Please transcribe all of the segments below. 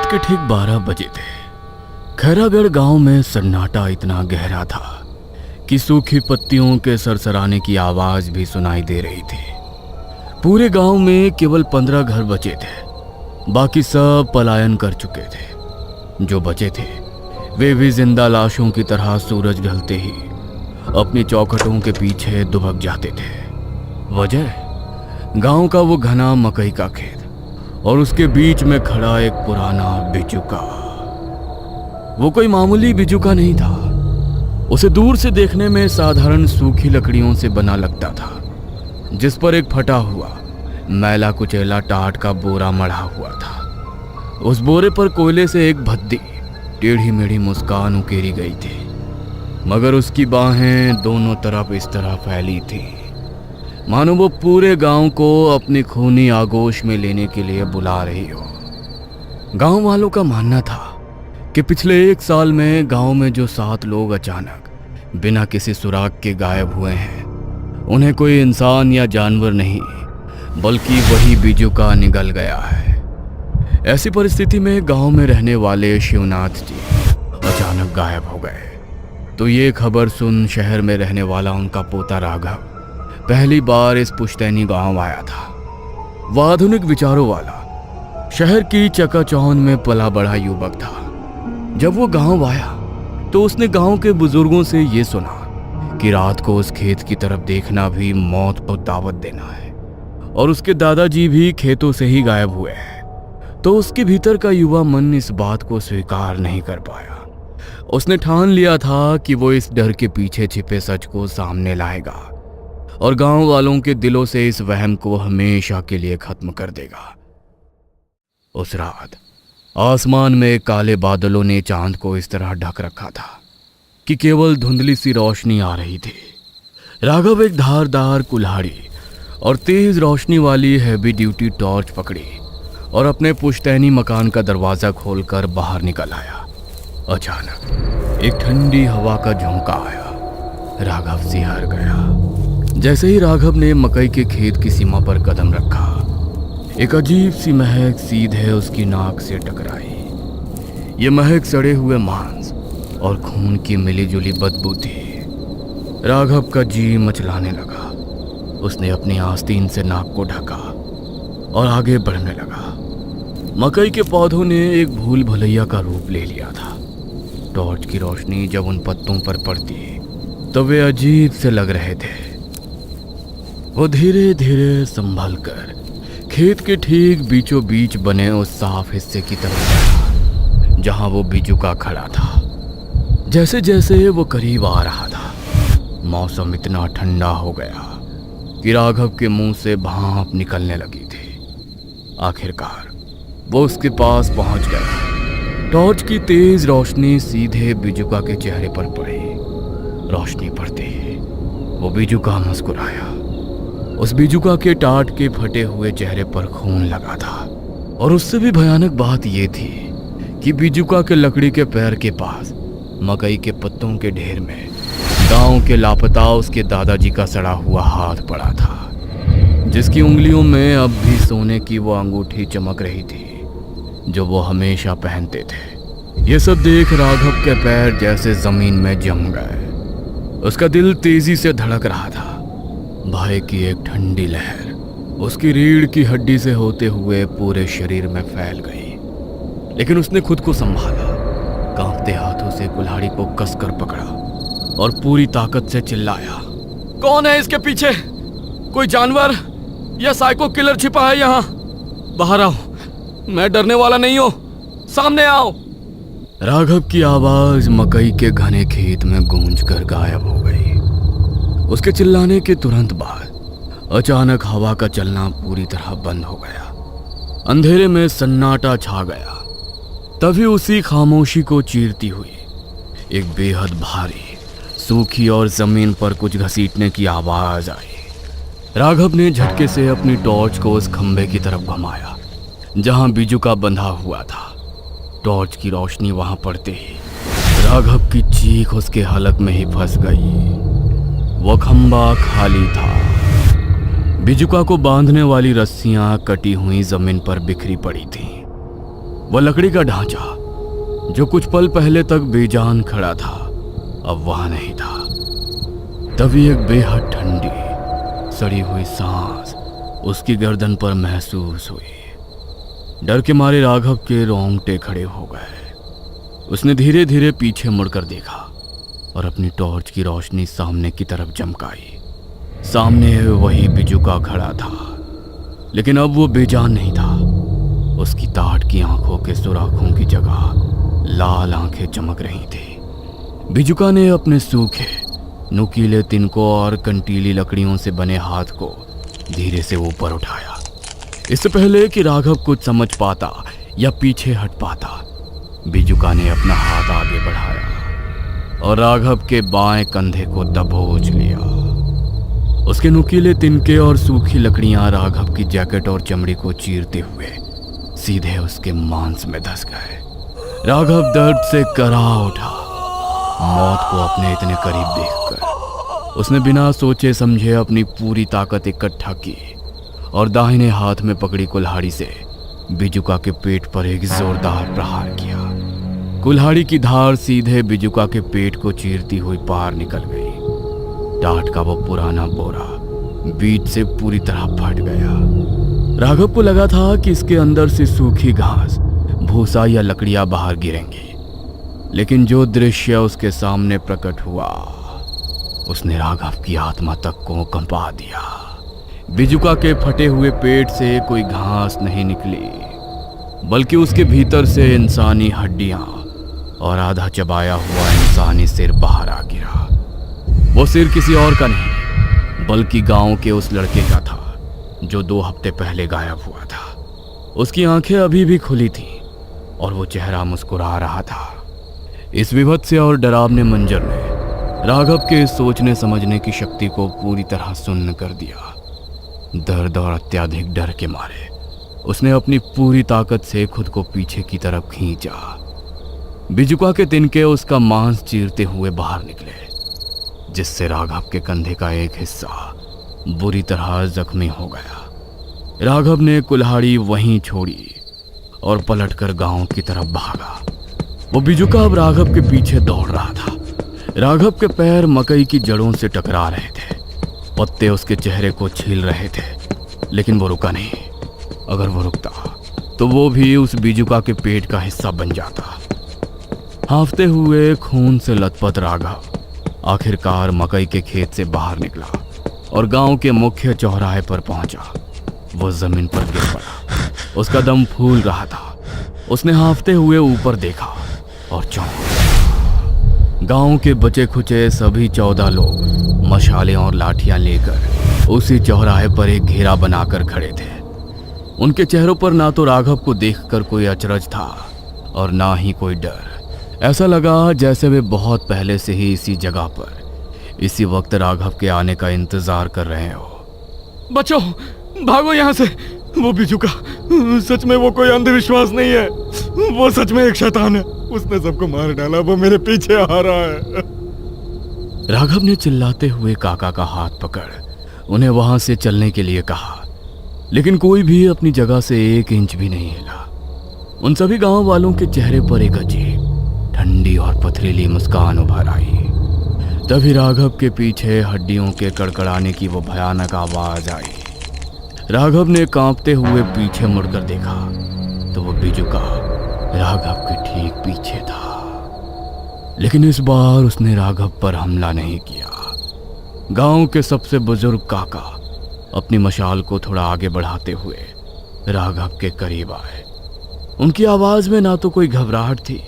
रात के ठीक 12 बजे थे। खैरागढ़ गांव में सन्नाटा इतना गहरा था कि सूखी पत्तियों के सरसराने की आवाज भी सुनाई दे रही थी। पूरे गांव में केवल 15 घर बचे थे, बाकी सब पलायन कर चुके थे। जो बचे थे वे भी जिंदा लाशों की तरह सूरज ढलते ही अपनी चौखटों के पीछे दुबक जाते थे। वजह गांव का वो घना मकई का खेत और उसके बीच में खड़ा एक पुराना बिजुका। वो कोई मामूली बिजुका नहीं था। उसे दूर से देखने में साधारण सूखी लकड़ियों से बना लगता था, जिस पर एक फटा हुआ मैला कुचैला टाट का बोरा मढ़ा हुआ था। उस बोरे पर कोयले से एक भद्दी टेढ़ी मेढ़ी मुस्कान उकेरी गई थी, मगर उसकी बाहें दोनों तरफ इस तरह फैली थी मानो वो पूरे गांव को अपनी खूनी आगोश में लेने के लिए बुला रही हो। गांव वालों का मानना था कि पिछले 1 साल में गांव में जो 7 लोग अचानक बिना किसी सुराग के गायब हुए हैं, उन्हें कोई इंसान या जानवर नहीं बल्कि वही बिजुका निगल गया है। ऐसी परिस्थिति में गांव में रहने वाले शिवनाथ जी अचानक गायब हो गए तो ये खबर सुन शहर में रहने वाला उनका पोता राघव पहली बार इस पुश्तैनी गांव आया था। वह आधुनिक विचारों वाला शहर की चकाचौंध में पला बढ़ा युवक था। जब वो गांव आया तो उसने गांव के बुजुर्गों से ये सुना कि रात को उस खेत की तरफ देखना भी मौत को दावत देना है और उसके दादाजी भी खेतों से ही गायब हुए हैं। तो उसके भीतर का युवा मन इस बात को स्वीकार नहीं कर पाया। उसने ठान लिया था कि वो इस डर के पीछे छिपे सच को सामने लाएगा और गांव वालों के दिलों से इस वहम को हमेशा के लिए खत्म कर देगा। उस रात आसमान में काले बादलों ने चांद को इस तरह ढक रखा था कि केवल धुंधली सी रोशनी आ रही थी। राघव एक धारदार कुल्हाड़ी और तेज रोशनी वाली हैवी ड्यूटी टॉर्च पकड़ी और अपने पुश्तैनी मकान का दरवाजा खोलकर बाहर निकल आया। अचानक एक ठंडी हवा का झोंका आया। राघव सिहर गया। जैसे ही राघव ने मकई के खेत की सीमा पर कदम रखा, एक अजीब सी महक सीधे उसकी नाक से टकराई। ये महक सड़े हुए मांस और खून की मिलीजुली बदबू थी। राघव का जी मचलाने लगा। उसने अपनी आस्तीन से नाक को ढका और आगे बढ़ने लगा। मकई के पौधों ने एक भूल भुलैया का रूप ले लिया था। टॉर्च की रोशनी जब उन पत्तों पर पड़ती तो वे अजीब से लग रहे थे। वो धीरे धीरे संभल कर खेत के ठीक बीचों बीच बने उस साफ हिस्से की तरफ बढ़ा जहां वो बिजुका खड़ा था। जैसे जैसे वो करीब आ रहा था, मौसम इतना ठंडा हो गया कि राघव के मुंह से भाप निकलने लगी थी। आखिरकार वो उसके पास पहुंच गया। टॉर्च की तेज रोशनी सीधे बिजुका के चेहरे पर पड़ी। रोशनी पड़ते ही वो बिजुका मुस्कुराया। उस बिजुका के टाट के फटे हुए चेहरे पर खून लगा था और उससे भी भयानक बात यह थी कि बिजुका के लकड़ी के पैर के पास मकई के पत्तों के ढेर में गांव के लापता उसके दादाजी का सड़ा हुआ हाथ पड़ा था, जिसकी उंगलियों में अब भी सोने की वो अंगूठी चमक रही थी जो वो हमेशा पहनते थे। ये सब देख राघव के पैर जैसे जमीन में जम गए। उसका दिल तेजी से धड़क रहा था। भय की एक ठंडी लहर उसकी रीढ़ की हड्डी से होते हुए पूरे शरीर में फैल गई, लेकिन उसने खुद को संभाला। कांपते हाथों से कुल्हाड़ी को कसकर पकड़ा और पूरी ताकत से चिल्लाया, कौन है इसके पीछे? कोई जानवर या साइको किलर छिपा है यहाँ? बाहर आओ, मैं डरने वाला नहीं हूं, सामने आओ। राघव की आवाज मकई के घने खेत में गूंज कर गायब हो गई। उसके चिल्लाने के तुरंत बाद अचानक हवा का चलना पूरी तरह बंद हो गया। अंधेरे में सन्नाटा छा गया। तभी उसी खामोशी को चीरती हुई एक बेहद भारी, सूखी और जमीन पर कुछ घसीटने की आवाज आई। राघव ने झटके से अपनी टॉर्च को उस खंभे की तरफ घुमाया जहां बिजुका बंधा हुआ था। टॉर्च की रोशनी वहां पड़ते ही राघव की चीख उसके हलक में ही फंस गई। वो खंभा खाली था। बिजुका को बांधने वाली रस्सियां कटी हुई जमीन पर बिखरी पड़ी थीं। वह लकड़ी का ढांचा जो कुछ पल पहले तक बेजान खड़ा था अब वहां नहीं था। तभी एक बेहद ठंडी सड़ी हुई सांस उसकी गर्दन पर महसूस हुई। डर के मारे राघव के रोंगटे खड़े हो गए। उसने धीरे धीरे पीछे मुड़कर देखा और अपनी टॉर्च की रोशनी सामने की तरफ चमकाई। सामने वही बिजुका खड़ा था, लेकिन अब वो बेजान नहीं था। उसकी ताट की आंखों के सुराखों की जगह लाल आंखें चमक रही थी। बिजुका ने अपने सूखे नुकीले तिनकों और कंटीली लकड़ियों से बने हाथ को धीरे से ऊपर उठाया। इससे पहले कि राघव कुछ समझ पाता या पीछे हट पाता, बिजुका ने अपना हाथ आगे बढ़ाया और राघव के बाएं कंधे को दबोच लिया। उसके नुकीले तिनके और सूखी लकड़ियां राघव की जैकेट और चमड़ी को चीरते हुए सीधे उसके मांस में धंस गए। राघव दर्द से करा उठा। मौत को अपने इतने करीब देखकर उसने बिना सोचे समझे अपनी पूरी ताकत इकट्ठा की और दाहिने हाथ में पकड़ी कुल्हाड़ी से बिजुका के पेट पर एक जोरदार प्रहार किया। कुल्हाड़ी की धार सीधे बिजुका के पेट को चीरती हुई पार निकल गई। टाट का वो पुराना बोरा बीच से पूरी तरह फट गया। राघव को लगा था कि इसके अंदर से सूखी घास, भूसा या लकड़ियां बाहर गिरेंगी, लेकिन जो दृश्य उसके सामने प्रकट हुआ उसने राघव की आत्मा तक को कंपा दिया। बिजुका के फटे हुए पेट से कोई घास नहीं निकली, बल्कि उसके भीतर से इंसानी हड्डियां और आधा चबाया हुआ इंसानी सिर बाहर आ गिरा। वो सिर किसी और का नहीं, बल्कि गांव के उस लड़के का था जो 2 हफ्ते पहले गायब हुआ था। उसकी आंखें अभी भी खुली थीं और वो चेहरा मुस्कुरा रहा था। इस विभत्स और डरावने मंजर ने राघव के सोचने समझने की शक्ति को पूरी तरह सुन्न कर दिया। दर्द और अत्यधिक डर के मारे उसने अपनी पूरी ताकत से खुद को पीछे की तरफ खींचा। बिजुका के तिनके उसका मांस चीरते हुए बाहर निकले, जिससे राघव के कंधे का एक हिस्सा बुरी तरह जख्मी हो गया। राघव ने कुल्हाड़ी वहीं छोड़ी और पलटकर गांव की तरफ भागा। वो बिजुका अब राघव के पीछे दौड़ रहा था। राघव के पैर मकई की जड़ों से टकरा रहे थे, पत्ते उसके चेहरे को छील रहे थे, लेकिन वो रुका नहीं। अगर वो रुकता तो वो भी उस बिजुका के पेट का हिस्सा बन जाता। हांफते हुए खून से लथपथ राघव आखिरकार मकई के खेत से बाहर निकला और गांव के मुख्य चौराहे पर पहुंचा। वो जमीन पर गिर पड़ा। उसका दम फूल रहा था। उसने हांफते हुए ऊपर देखा और चौंक गया। गांव के बचे खुचे सभी 14 लोग मशालें और लाठियां लेकर उसी चौराहे पर एक घेरा बनाकर खड़े थे। उनके चेहरों पर ना तो राघव को देखकर कोई अचरज था और ना ही कोई डर। ऐसा लगा जैसे वे बहुत पहले से ही इसी जगह पर इसी वक्त राघव के आने का इंतजार कर रहे हो। बचो, भागो यहाँ से। वो बिजुका सच में वो कोई अंधविश्वास नहीं है, वो सच में एक शैतान है। उसने सबको मार डाला, वो मेरे पीछे आ रहा है। राघव ने चिल्लाते हुए काका का हाथ पकड़ उन्हें वहां से चलने के लिए कहा, लेकिन कोई भी अपनी जगह से 1 इंच भी नहीं हिला। उन सभी गांव वालों के चेहरे पर एक अजीब ठंडी और पथरीली मुस्कान उभर आई। तभी राघव के पीछे हड्डियों के कड़कड़ाने की वो भयानक आवाज आई। राघव ने कांपते हुए पीछे मुड़कर देखा तो वो बिजुका राघव के ठीक पीछे था, लेकिन इस बार उसने राघव पर हमला नहीं किया। गांव के सबसे बुजुर्ग काका अपनी मशाल को थोड़ा आगे बढ़ाते हुए राघव के करीब आए। उनकी आवाज में ना तो कोई घबराहट थी,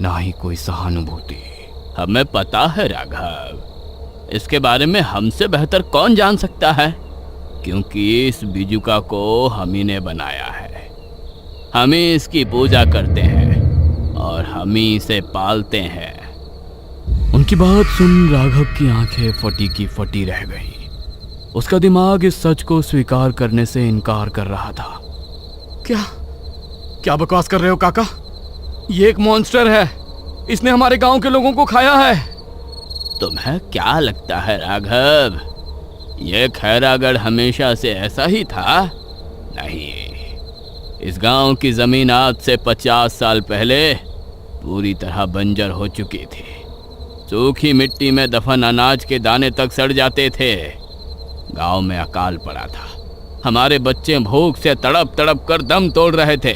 ना ही कोई सहानुभूति। हमें पता है राघव, इसके बारे में हमसे बेहतर कौन जान सकता है, क्योंकि इस बिजुका को हम ही ने बनाया है। हम ही इसकी पूजा करते हैं और हम ही इसे पालते हैं। उनकी बात सुन राघव की आंखें फटी की फटी रह गई। उसका दिमाग इस सच को स्वीकार करने से इनकार कर रहा था। क्या बकवास कर रहे हो काका? ये एक मॉन्स्टर है, इसने हमारे गांव के लोगों को खाया है। तुम्हें क्या लगता है राघव, ये खैरागढ़ हमेशा से ऐसा ही था? नहीं, इस गांव की जमीन आज से 50 साल पहले पूरी तरह बंजर हो चुकी थी। सूखी मिट्टी में दफन अनाज के दाने तक सड़ जाते थे। गांव में अकाल पड़ा था। हमारे बच्चे भूख से तड़प तड़प कर दम तोड़ रहे थे।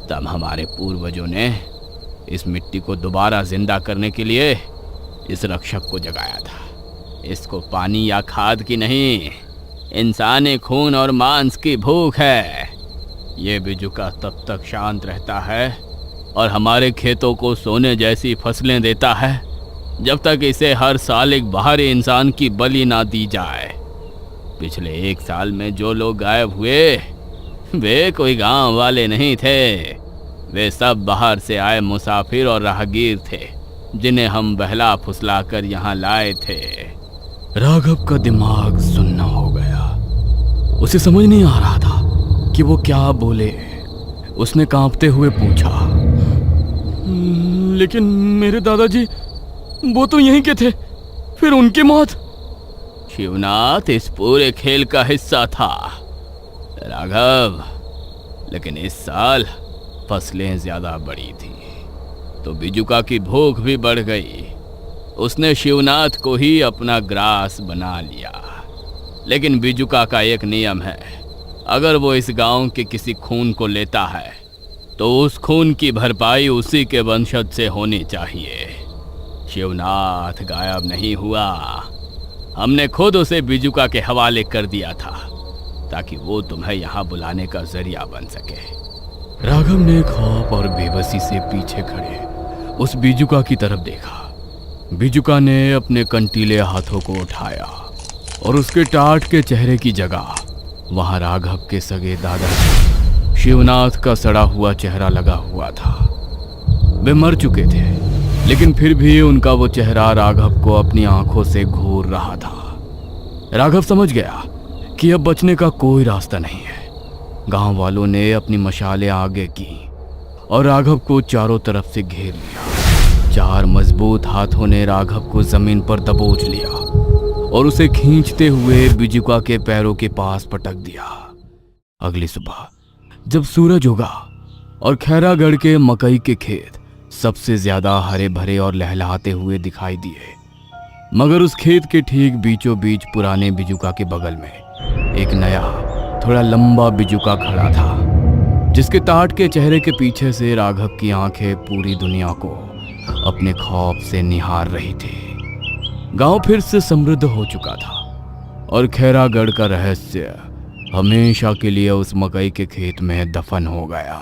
तब हमारे पूर्वजों ने इस मिट्टी को दोबारा जिंदा करने के लिए इस रक्षक को जगाया था। इसको पानी या खाद की नहीं, इंसानी खून और मांस की भूख है। ये बिजुका तब तक शांत रहता है और हमारे खेतों को सोने जैसी फसलें देता है जब तक इसे हर साल एक बाहरी इंसान की बलि ना दी जाए। पिछले 1 साल में जो लोग गायब हुए वे कोई गांव वाले नहीं थे। वे सब बाहर से आए मुसाफिर और राहगीर थे जिन्हें हम बहला फुसला कर यहाँ लाए थे। राघव का दिमाग सुन्ना हो गया। उसे समझ नहीं आ रहा था कि वो क्या बोले। उसने कांपते हुए पूछा, लेकिन मेरे दादाजी वो तो यहीं के थे, फिर उनकी मौत? शिवनाथ इस पूरे खेल का हिस्सा था राघव, लेकिन इस साल फसलें ज्यादा बड़ी थी तो बिजुका की भूख भी बढ़ गई। उसने शिवनाथ को ही अपना ग्रास बना लिया। लेकिन बिजुका का एक नियम है, अगर वो इस गांव के किसी खून को लेता है तो उस खून की भरपाई उसी के वंशज से होनी चाहिए। शिवनाथ गायब नहीं हुआ। हमने खुद उसे बिजुका के हवाले कर दिया था ताकि वो तुम्हें यहाँ बुलाने का जरिया बन सके। राघव ने खौफ और बेबसी से पीछे खड़े उस बिजुका की तरफ देखा। बिजुका ने अपने कंटीले हाथों को उठाया और उसके टाट के चेहरे की जगह वहां राघव के सगे दादा शिवनाथ का सड़ा हुआ चेहरा लगा हुआ था। वे मर चुके थे, लेकिन फिर भी उनका वो चेहरा राघव को अपनी आंखों से घूर रहा था। राघव समझ गया कि अब बचने का कोई रास्ता नहीं है। गांव वालों ने अपनी मशालें आगे की और राघव को चारों तरफ से घेर लिया। 4 मजबूत हाथों ने राघव को जमीन पर दबोच लिया और उसे खींचते हुए बिजुका के पैरों के पास पटक दिया। अगली सुबह जब सूरज उगा और खैरागढ़ के मकई के खेत सबसे ज्यादा हरे भरे और लहलहाते हुए दिखाई दिए, मगर उस खेत के ठीक बीचों बीच पुराने बिजुका के बगल में एक नया थोड़ा लंबा बिजुका खड़ा था, जिसके टाट के चेहरे के पीछे से राघव की आंखें पूरी दुनिया को अपने खौफ से निहार रही थी। गांव फिर से समृद्ध हो चुका था और खैरागढ़ का रहस्य हमेशा के लिए उस मकई के खेत में दफन हो गया।